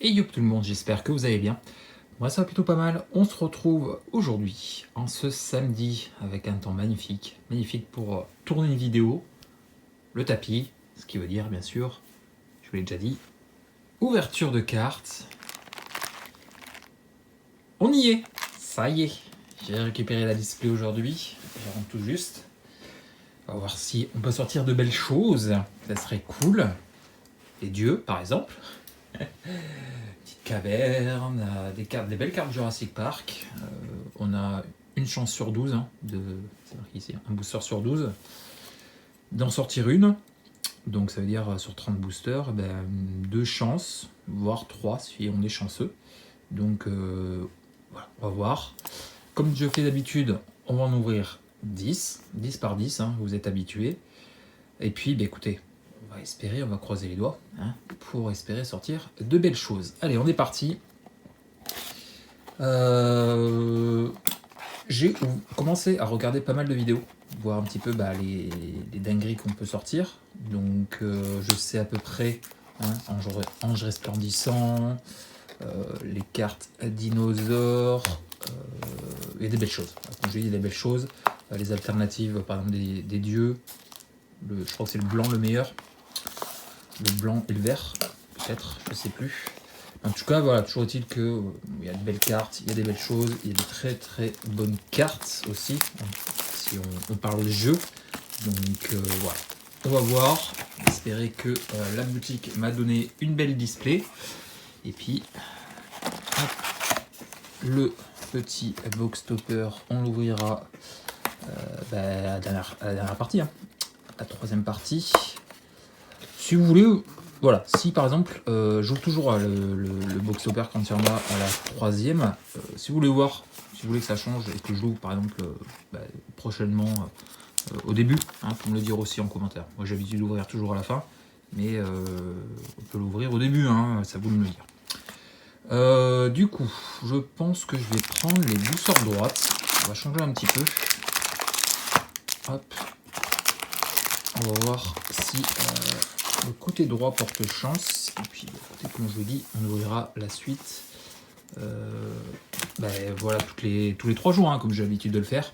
Et yo tout le monde, j'espère que vous allez bien. Moi ça va plutôt pas mal. On se retrouve aujourd'hui, en ce samedi, avec un temps magnifique. Magnifique pour tourner une vidéo, le tapis, ce qui veut dire bien sûr, je vous l'ai déjà dit, ouverture de cartes. On y est, ça y est. J'ai récupéré la display aujourd'hui, je rentre tout juste. On va voir si on peut sortir de belles choses, ça serait cool. Les dieux par exemple. Petite caverne, des belles cartes Jurassic Park. On a une chance sur 12, hein, c'est marqué ici, un booster sur 12, d'en sortir une. Donc ça veut dire sur 30 boosters, 2 chances, voire 3 si on est chanceux. Donc voilà, on va voir. Comme je fais d'habitude, on va en ouvrir 10 par 10, hein, vous êtes habitués. Et puis écoutez, on va espérer, on va croiser les doigts, hein, pour espérer sortir de belles choses. Allez, on est parti. J'ai commencé à regarder pas mal de vidéos, voir un petit peu les dingueries qu'on peut sortir. Donc je sais à peu près, hein, ange resplendissant, les cartes dinosaures, il y a des belles choses. Comme je dis, il y a des belles choses. Les alternatives, par exemple des dieux, je crois que c'est le blanc le meilleur. Le blanc et le vert, peut-être, je sais plus. En tout cas, voilà, toujours est-il que il y a de belles cartes, il y a des belles choses, il y a de très très bonnes cartes aussi, si on parle de jeu. Donc voilà, on va voir. Espérer que la boutique m'a donné une belle display. Et puis, hop, le petit box topper, on l'ouvrira à la dernière partie, hein, la troisième partie. Si vous voulez, voilà, si par exemple, j'ouvre toujours le box topper quand il y en a à la troisième, si vous voulez voir, si vous voulez que ça change et que je l'ouvre par exemple prochainement au début, hein, faut me le dire aussi en commentaire. Moi j'ai l'habitude d'ouvrir toujours à la fin, mais on peut l'ouvrir au début, hein, ça vous me le dire. Du coup, je pense que je vais prendre les douceurs droites, on va changer un petit peu. Hop, on va voir si le côté droit porte chance, et puis comme je vous dis, on ouvrira la suite voilà, tous les 3 jours, hein, comme j'ai l'habitude de le faire.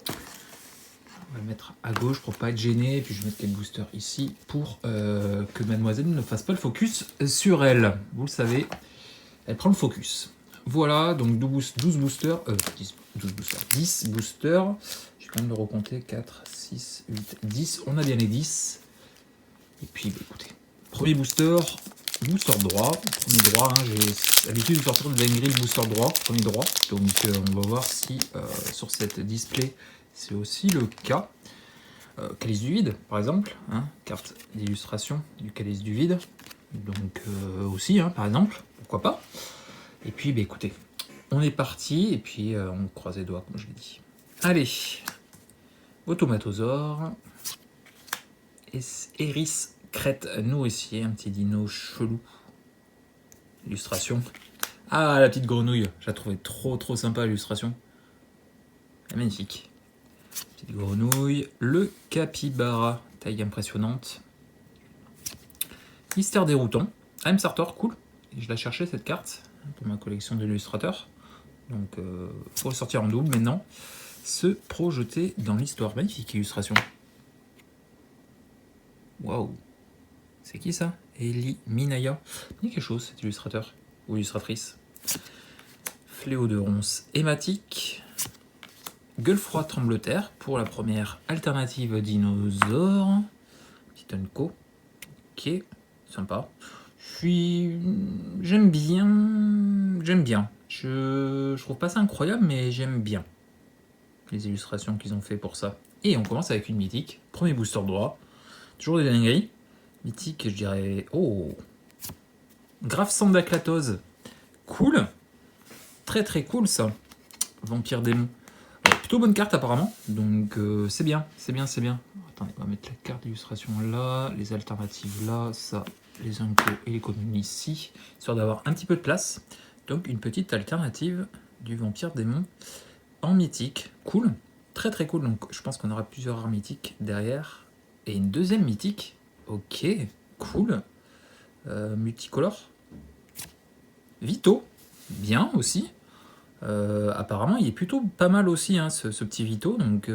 On va le mettre à gauche pour pas être gêné, et puis je vais mettre quelques boosters ici pour que mademoiselle ne fasse pas le focus sur elle. Vous le savez, elle prend le focus. Voilà, donc 12 boosters, 10 boosters. Je vais quand même le recompter, 4, 6, 8, 10. On a bien les 10. Et puis, écoutez, premier booster droit. Premier droit, hein, j'ai l'habitude de sortir de dinguerie le booster droit, premier droit. Donc, on va voir si sur cette display, c'est aussi le cas. Calice du vide, par exemple, hein, carte d'illustration du calice du vide. Donc, aussi, hein, par exemple, pourquoi pas. Et puis, écoutez, on est parti, et puis on croise les doigts, comme je l'ai dit. Allez, Automatosaure. Eris crête nourricier, un petit dino chelou. Illustration. Ah, la petite grenouille, je la trouvais trop sympa l'illustration. Magnifique. Petite grenouille. Le capybara, taille impressionnante. Mystère déroutant. I'm Sartor, cool. Et je la cherchais cette carte pour ma collection d'illustrateurs. Donc, faut le sortir en double maintenant. Se projeter dans l'histoire. Magnifique illustration. Waouh. C'est qui ça? Eli Minaya. Il y a quelque chose, cet illustrateur ou illustratrice. Fléau de ronce hématique. Gueule froide trembleterre pour la première alternative dinosaure. Petit Unco. Ok, sympa. J'aime bien. Je trouve pas ça incroyable, mais j'aime bien les illustrations qu'ils ont fait pour ça. Et on commence avec une mythique. Premier booster droit. Toujours des dingueries. Mythique, je dirais... Oh, Grave Sandaclatose. Cool. Très cool, ça. Vampire démon. Plutôt bonne carte, apparemment. Donc, c'est bien. Attendez, on va mettre la carte d'illustration là. Les alternatives là. Ça, les impôts et les communes ici. Histoire d'avoir un petit peu de place. Donc, une petite alternative du vampire démon en mythique. Cool. Très cool. Donc, je pense qu'on aura plusieurs rares mythiques derrière. Et une deuxième mythique. Ok, cool. Multicolore. Vito, bien aussi. Apparemment, il est plutôt pas mal aussi, hein, ce petit Vito. Donc,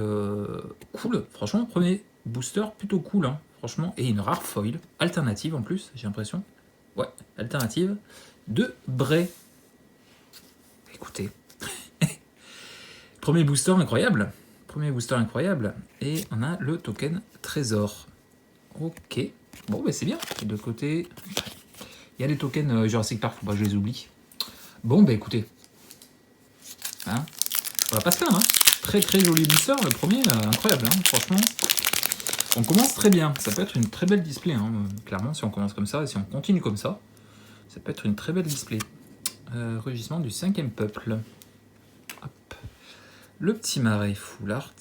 cool. Franchement, premier booster, plutôt cool. Hein, franchement. Et une rare foil. Alternative en plus, j'ai l'impression. Ouais, alternative. De Bray. Écoutez. Premier booster incroyable. Premier booster incroyable. Et on a le token Trésor. Ok. Bon, bah c'est bien. Et de côté, il y a les tokens Jurassic Park, faut pas que je les oublie. Bon, bah écoutez. Hein, on va pas se plaindre. Hein. Très très joli booster, le premier, incroyable. Hein, franchement, on commence très bien. Ça peut être une très belle display. Hein, clairement, si on commence comme ça et si on continue comme ça, ça peut être une très belle display. Rugissement du 5e peuple. Hop. Le petit marais full art.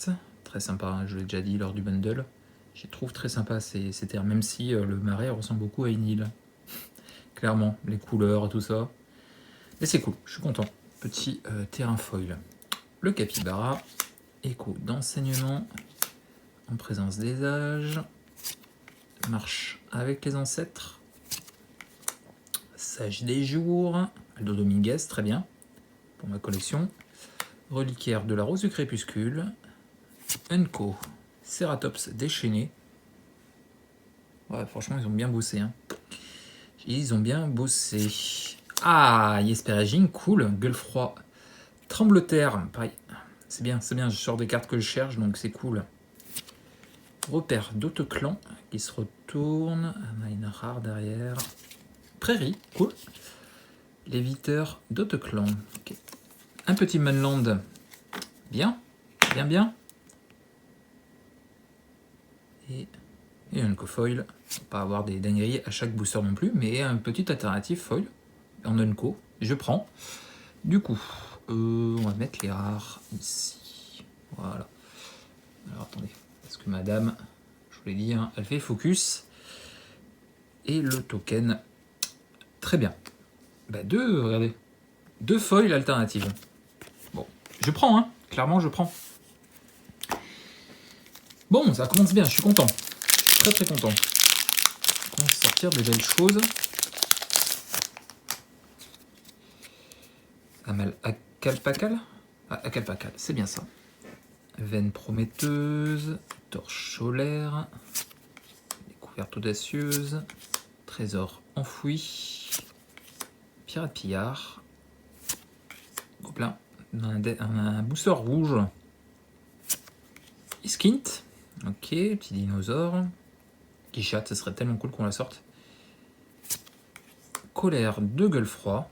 Très sympa, hein, je l'ai déjà dit lors du bundle. Je trouve très sympa ces terres, même si le marais ressemble beaucoup à une île. Clairement, les couleurs, tout ça. Mais c'est cool, je suis content. Petit terrain foil. Le capybara. Écho d'enseignement. En présence des âges. Marche avec les ancêtres. Sage des jours. Aldo Dominguez, très bien. Pour ma collection. Reliquaire de la rose du crépuscule. Unco. Ceratops déchaîné. Ouais, franchement, ils ont bien bossé. Hein. Ils ont bien bossé. Ah, Yesperagine, cool. Gueule froid. Trembleterre, pareil. C'est bien, je sors des cartes que je cherche, donc c'est cool. Repère d'Autoclan qui se retourne. On a une rare derrière. Prairie, cool. Léviteur d'Autoclan. Okay. Un petit Manland. Bien, bien. Et un Unco-foil. Pas avoir des dingueries à chaque booster non plus, mais un petit alternative foil en Unco. Je prends. Du coup, on va mettre les rares ici. Voilà. Alors attendez, parce que madame, je voulais dire, hein, elle fait focus. Et le token, très bien. Bah regardez, 2 foils alternatives. Bon, je prends, hein, clairement je prends. Bon, ça commence bien, je suis content. Je suis très content. On va sortir de belles choses. Acalpacal. Ah, Acalpacal, c'est bien ça. Veine prometteuse, torche solaire, découverte audacieuse, trésor enfoui, pirate pillard, gobelin, un booster rouge, Iskint, ok, petit dinosaure, qui chatte, ce serait tellement cool qu'on la sorte. Colère de gueule froid,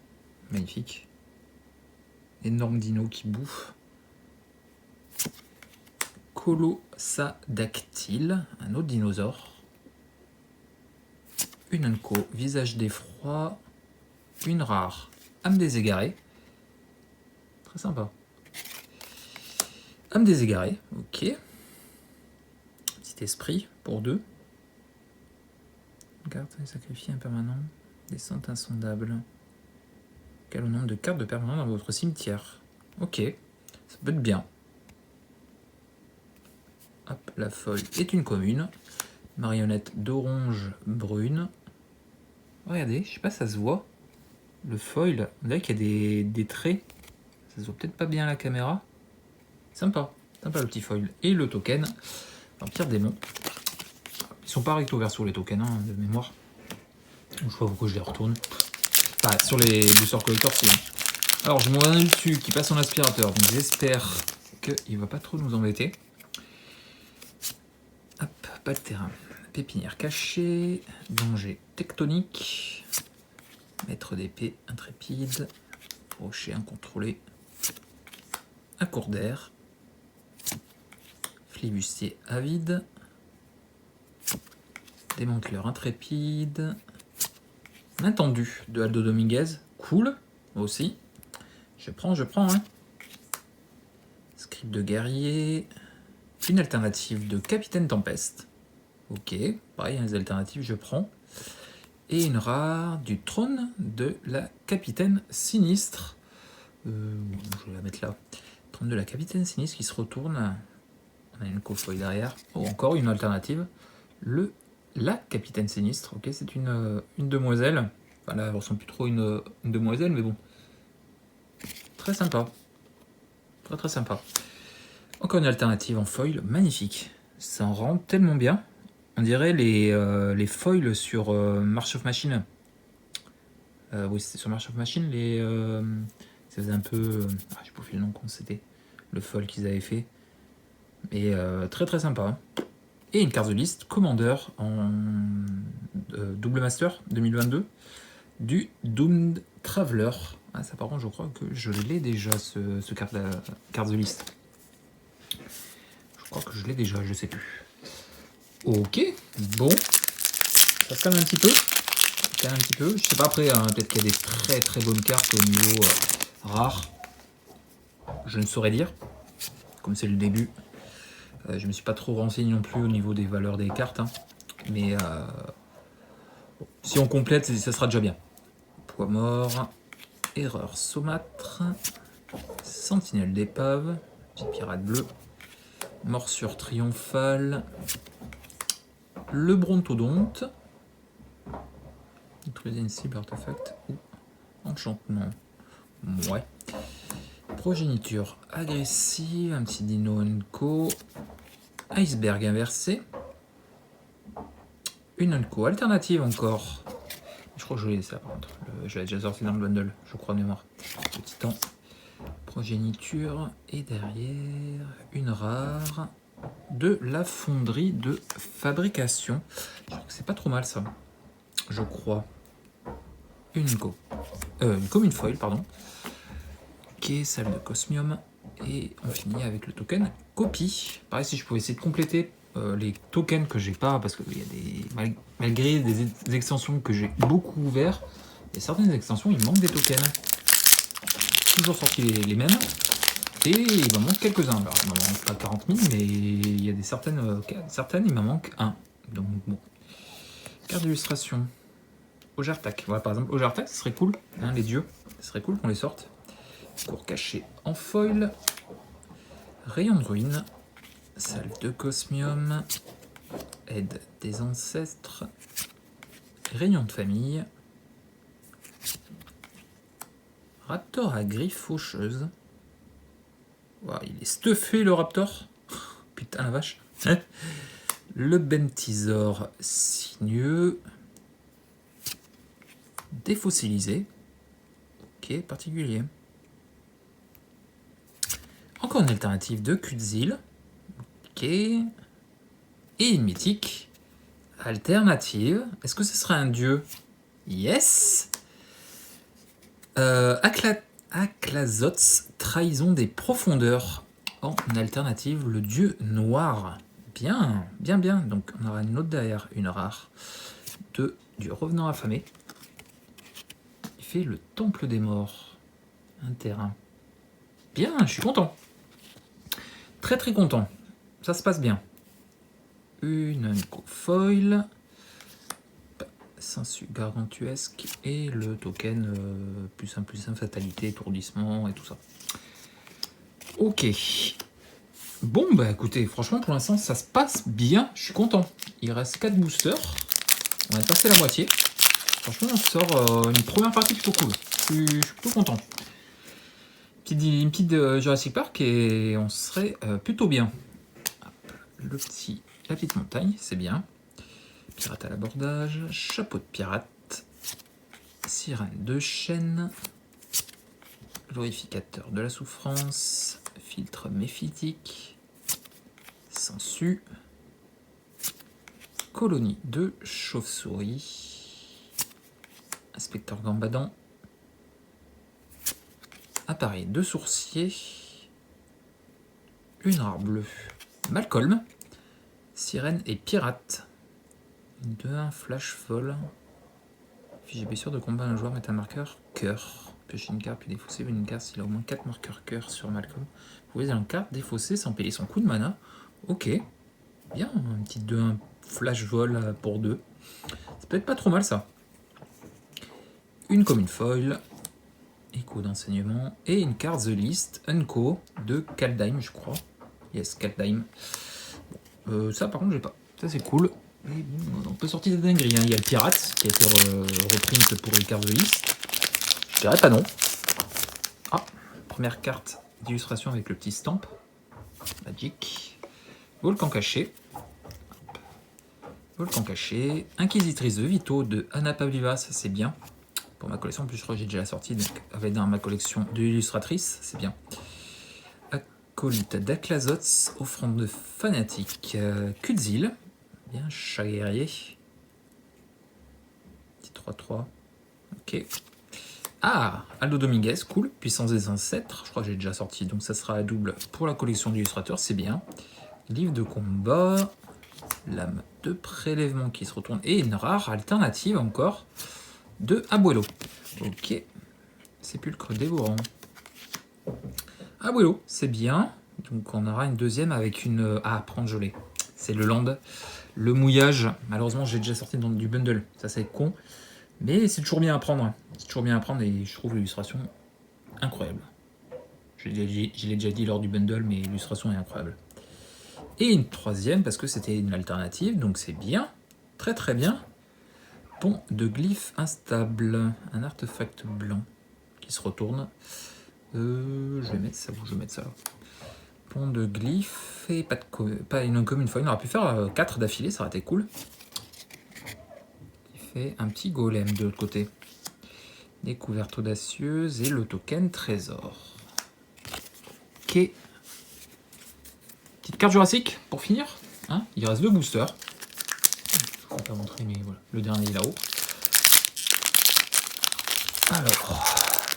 magnifique, énorme dino qui bouffe. Colossadactyle, un autre dinosaure. Une Unco, visage d'effroi. Une rare, âme des égarés. Très sympa. Âme des égarés, ok. Petit esprit pour 2. Carte sacrifiée impermanent. Descente insondable. Quel est le nombre de cartes de permanent dans votre cimetière? Ok, ça peut être bien. Hop, la folle est une commune. Marionnette d'orange brune. Regardez, je sais pas, ça se voit. Le foil, on dirait qu'il y a des traits. Ça se voit peut-être pas bien à la caméra. Sympa, sympa le petit foil. Et le token, Vampire Démon. Ils sont pas recto verso les tokens, hein, de mémoire. Je sais pas pourquoi je les retourne. Enfin, sur les boosters collector, si. Hein. Alors, je m'en vais dessus qui passe en aspirateur. Donc j'espère qu'il va pas trop nous embêter. Hop, pas de terrain. Pépinière cachée, danger tectonique, maître d'épée intrépide, rocher incontrôlé, accord d'air, flibustier avide, démanteleur intrépide, main tendue de Aldo Dominguez, cool, aussi. Je prends, hein. Script de guerrier, une alternative de Capitaine Tempeste. Ok, pareil, les alternatives, je prends. Et une rare du trône de la Capitaine Sinistre. Je vais la mettre là. Trône de la Capitaine Sinistre qui se retourne. On a une cofoille derrière. Oh, encore une alternative. La Capitaine Sinistre. Ok, c'est une demoiselle. Enfin, là, elle ressemble plus trop à une demoiselle, mais bon. Très sympa. Très très sympa. Encore une alternative en foil, magnifique. Ça en rend tellement bien. On dirait les foils sur March of Machine. Oui, c'était sur March of Machine. Ça faisait un peu... j'ai pas fait le nom quand c'était. Le foil qu'ils avaient fait. Mais très très sympa. Et une carte de liste Commander en double master 2022 du Doomed Traveler. Ah, ça par contre, je crois que je l'ai déjà, ce carte de liste. Je crois que je l'ai déjà, je sais plus. Ok, bon. Ça se calme un petit peu. Je sais pas après, hein, peut-être qu'il y a des très très bonnes cartes au niveau rare. Je ne saurais dire. Comme c'est le début. Je me suis pas trop renseigné non plus au niveau des valeurs des cartes. Hein. Mais si on complète, ça sera déjà bien. Poids mort. Erreur saumâtre. Sentinelle d'épave. Petit pirate bleu. Morsure triomphale. Le brontodonte. Utiliser une cible artefact ou enchantement. Ouais. Progéniture agressive. Un petit dino Unco. Iceberg inversé. Une Unco alternative encore. Je crois que je l'ai ça par contre. Je l'ai déjà sorti dans le bundle, je crois de mémoire. Petit temps. Progéniture. Et derrière, une rare de la fonderie de fabrication. Je crois que c'est pas trop mal ça. Je crois. Une commune foil, pardon. Ok, salle de Cosmium. Et on finit avec le token copie. Pareil, si je pouvais essayer de compléter les tokens que j'ai pas, parce que il y a des malgré des extensions que j'ai beaucoup ouvert, il y a certaines extensions, il manque des tokens. Toujours sorti les mêmes. Et il m'en manque quelques-uns. Alors, il m'en manque pas 40 000, mais il y a certaines, il m'en manque un. Donc bon. Carte d'illustration. Ojartak. Voilà, par exemple, Ojartak, ce serait cool. Hein, les dieux. Ce serait cool qu'on les sorte. Cours caché en foil. Rayon de ruine. Salle de Cosmium. Aide des ancêtres. Réunion de famille. Raptor à griffe faucheuse. Wow, il est stuffé le Raptor. Putain la vache. Le Bentisor sinueux. Défossilisé. Ok, particulier. Encore une alternative de Kutzil. Ok. Et une mythique. Alternative. Est-ce que ce serait un dieu? Yes. Aklazots, trahison des profondeurs. En alternative, le dieu noir. Bien, bien, bien. Donc on aura une autre derrière, une rare. Du revenant affamé. Il fait le temple des morts. Un terrain. Bien, je suis content. Très très content. Ça se passe bien. Une foil. Sensu gargantuesque. Et le token plus un fatalité, étourdissement et tout ça. Ok. Bon, bah écoutez, franchement, pour l'instant, ça se passe bien. Je suis content. Il reste 4 boosters. On a passé la moitié. Franchement, on sort une première partie plutôt cool. Je suis plutôt content. Une petite Jurassic Park et on serait plutôt bien. La petite montagne, c'est bien. Pirate à l'abordage. Chapeau de pirate. Sirène de chêne. Glorificateur de la souffrance. Filtre méphitique. Sensu. Colonie de chauve-souris. Inspecteur gambadant. Appareil de sourcier. Une rare bleue. Malcolm. Sirène et pirate. 2-1 flash vol. Fiche blessure de combat, un joueur met un marqueur cœur. Piocher une carte puis défausser une carte s'il a au moins 4 marqueurs cœur sur Malcolm. Vous pouvez une carte défausser sans payer son coup de mana. Ok. Bien, un petit 2-1 flash vol pour 2. C'est peut-être pas trop mal ça. Une commune foil. Écho d'enseignement. Et une carte The List Unco de Kaldheim, je crois. Yes, Kaldheim. Ça par contre j'ai pas. Ça c'est cool. Et bon, on peut sortir des dingueries. Hein. Il y a le pirate qui a été reprint pour les cartes de liste. Je dirais pas non. Ah, première carte d'illustration avec le petit stamp. Magic. Volcan caché. Volcan caché. Inquisitrice de Vito de Anna Pavlova, ça c'est bien. Pour ma collection, en plus je crois que j'ai déjà la sortie, donc avec dans ma collection de illustratrices, c'est bien. Acolyte d'Aklazots, offrande de fanatique. Kudzil, bien, chat guerrier. Petit 3-3. Ok. Ah, Aldo Dominguez, cool. Puissance des ancêtres, je crois que j'ai déjà sorti, donc ça sera à double pour la collection d'illustrateurs, c'est bien. Livre de combat. Lame de prélèvement qui se retourne. Et une rare alternative encore de Abuelo. Ok. Sépulcre dévorant. Abuelo, c'est bien. Donc on aura une deuxième avec une... Ah, prendre gelée. C'est le land. Le mouillage. Malheureusement, j'ai déjà sorti dans du bundle. Ça, c'est con. Mais c'est toujours bien à prendre. C'est toujours bien à prendre et je trouve l'illustration incroyable. Je l'ai déjà dit lors du bundle, mais l'illustration est incroyable. Et une troisième, parce que c'était une alternative, donc c'est bien. Très très bien. Pont de glyphe instable. Un artefact blanc qui se retourne. Je vais mettre ça où je vais mettre ça. Pont de glyphe et pas une commune fois. On aurait pu faire 4 d'affilée, ça aurait été cool. Il fait un petit golem de l'autre côté. Découverte audacieuse et le token trésor. Ok. Petite carte Jurassique pour finir. Hein, il reste 2 boosters. Je ne vais pas montrer, mais voilà. Le dernier est là-haut. Alors,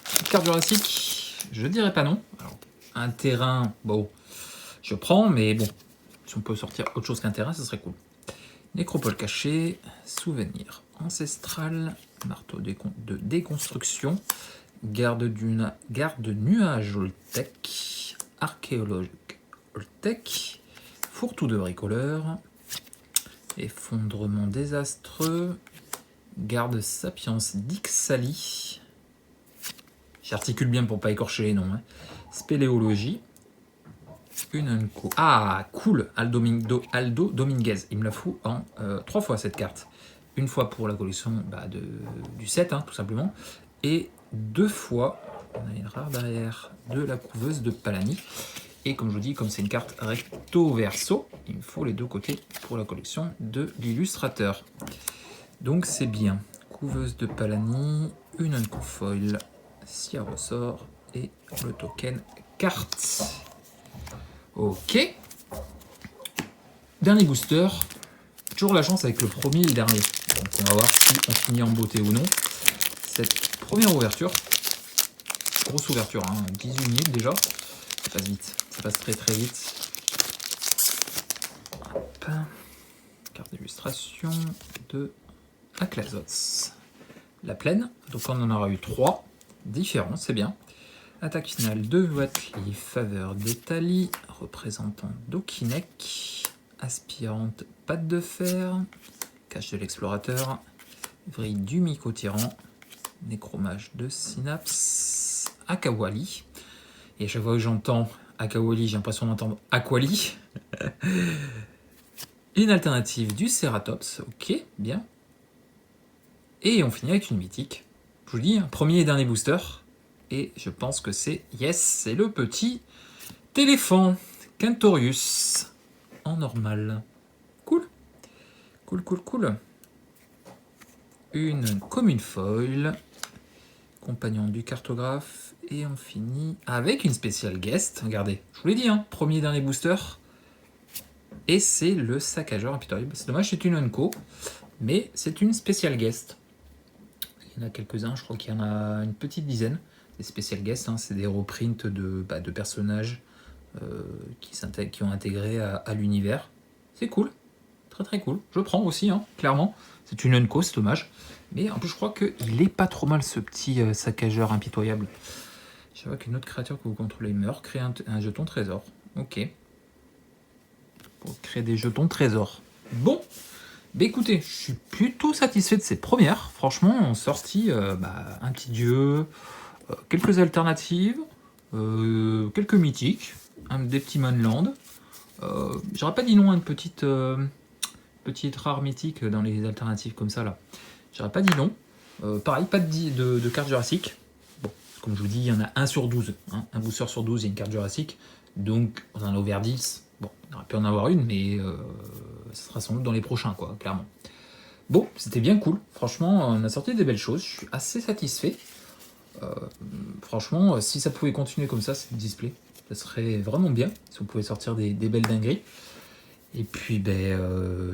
petite carte Jurassique, je dirais pas non. Alors, un terrain, bon, je prends, mais bon, si on peut sortir autre chose qu'un terrain, ce serait cool. Nécropole cachée, souvenir ancestral, marteau de déconstruction, garde nuage Oltec, archéologue Oltec, fourre-tout de bricoleur, effondrement désastreux, garde sapiens d'Ixali, j'articule bien pour pas écorcher les noms, hein. Spéléologie, une unco. Ah, cool, Aldo Dominguez. Il me la fout en 3 fois cette carte. Une fois pour la collection du set, hein, tout simplement. Et 2 fois, on a une rare derrière, de la couveuse de Palani. Et comme je vous dis, comme c'est une carte recto verso, il me faut les 2 côtés pour la collection de l'illustrateur. Donc c'est bien. Couveuse de Palani, une unco foil, 6 à ressort et le token carte. Ok. Dernier booster. Toujours la chance avec le premier et le dernier. Donc on va voir si on finit en beauté ou non. Cette première ouverture. Grosse ouverture, hein, 18 minutes déjà. Ça passe vite. Ça passe très très vite. Hop. Carte d'illustration de Aklazots. La plaine. Donc on en aura eu 3 différents, c'est bien. Attaque finale de Watley, faveur d'Etali, représentant d'Okinek, aspirante patte de fer, cache de l'explorateur, vrille du Myco-tyran, nécromage de Synapse, Akawali. Et à chaque fois que j'entends Akawali, j'ai l'impression d'entendre Aquali. Une alternative du Ceratops, ok, bien. Et on finit avec une mythique. Je vous dis, premier et dernier booster. Et je pense que c'est yes, c'est le petit Téléphant Quintorius en normal. Cool. Cool, cool, cool. Une commune foil. Compagnon du cartographe. Et on finit avec une spéciale guest. Regardez, je vous l'ai dit, hein, premier et dernier booster. Et c'est le saccageur impitoyable. C'est dommage, c'est une unco. Mais c'est une spéciale guest. Il y en a quelques-uns, je crois qu'il y en a une petite dizaine. Des spécial guests, hein, c'est des reprints de personnages qui ont intégré à l'univers. C'est cool, très très cool. Je prends aussi, hein, clairement. C'est une unco, c'est dommage. Mais en plus, je crois qu'il est pas trop mal ce petit saccageur impitoyable. Je vois qu'une autre créature que vous contrôlez meurt. Créer un jeton trésor. Ok. Pour créer des jetons trésors. Bon. Bah écoutez, je suis plutôt satisfait de ces premières. Franchement, on sortit un petit dieu. Quelques alternatives, quelques mythiques, des petits Manland. J'aurais pas dit non à une petite petite rare mythique dans les alternatives comme ça là. J'aurais pas dit non. Pareil, pas de carte Jurassique. Bon, comme je vous dis, il y en a 1 sur 12. Hein, un booster sur 12, il y a une carte Jurassique. Donc, on en a ouvert 10. Bon, on aurait pu en avoir une, mais ça sera sans doute dans les prochains, quoi, clairement. Bon, c'était bien cool. Franchement, on a sorti des belles choses. Je suis assez satisfait. Franchement, si ça pouvait continuer comme ça, cette display, ça serait vraiment bien. Si on pouvait sortir des belles dingueries. Et puis,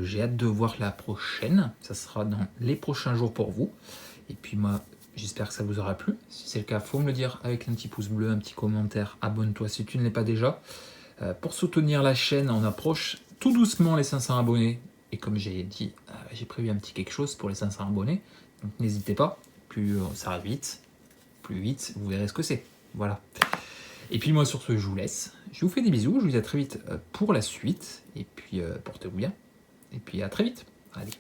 j'ai hâte de voir la prochaine. Ça sera dans les prochains jours pour vous. Et puis moi, j'espère que ça vous aura plu. Si c'est le cas, faut me le dire avec un petit pouce bleu, un petit commentaire. Abonne-toi si tu ne l'es pas déjà. Pour soutenir la chaîne, on approche tout doucement les 500 abonnés. Et comme j'ai dit, j'ai prévu un petit quelque chose pour les 500 abonnés. Donc n'hésitez pas. Plus ça va vite, plus vite, vous verrez ce que c'est. Voilà. Et puis moi sur ce, je vous laisse. Je vous fais des bisous. Je vous dis à très vite pour la suite. Et puis portez-vous bien. Et puis à très vite. Allez.